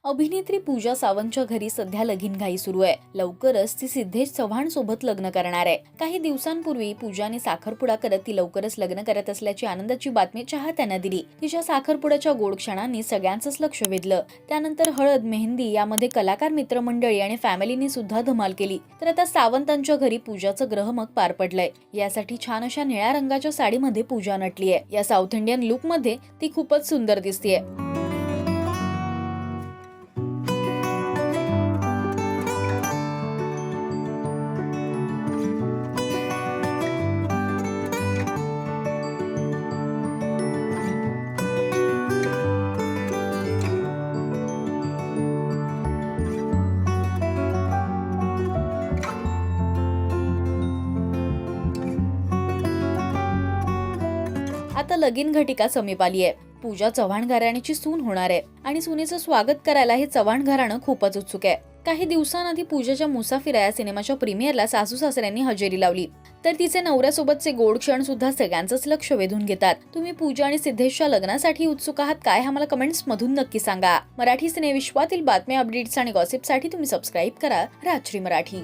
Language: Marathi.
अभिनेत्री पूजा सावंतच्या घरी सध्या लगीनघाई सुरू आहे. लवकरच ती सिद्धेश चव्हाण सोबत लग्न करणार आहे. काही दिवसांपूर्वी पूजाने साखरपुडा करत ती लवकरच लग्न करत असल्याची आनंदाची बातमी चाहत्यांना दिली. तिच्या साखरपुड्याच्या गोड क्षणांनी सगळ्यांचंच लक्ष वेधलं. त्यानंतर हळद, मेहंदी यामध्ये कलाकार मित्रमंडळी आणि फॅमिलीनी सुद्धा धमाल केली. तर आता सावंतांच्या घरी पूजाचं ग्रहमक पार पडलंय. यासाठी छान अशा निळ्या रंगाच्या साडीमध्ये पूजा नटली आहे. या साऊथ इंडियन लुक मध्ये ती खूपच सुंदर दिसतेय. आता लगीन घटिका समीप आली आहे. पूजा चव्हाण घराण्याची सून होणार आहे आणि सुनेचं स्वागत करायला हे चव्हाण घराणं खूपच उत्सुक आहे. काही दिवसांआधी पूजाच्या मुसाफिर या सिनेमाच्या प्रीमियरला सासू सासऱ्यांनी हजेरी लावली. तर तिचे नवऱ्यासोबतचे गोड क्षण सुद्धा सगळ्यांचंच लक्ष वेधून घेतात. तुम्ही पूजा आणि सिद्धेशच्या लग्नासाठी उत्सुक आहात काय? हा मला कमेंट्स मधून नक्की सांगा. मराठी सिनेविश्वातील बातम्या, अपडेट्स आणि गॉसिपसाठी तुम्ही सबस्क्राईब करा राजश्री मराठी.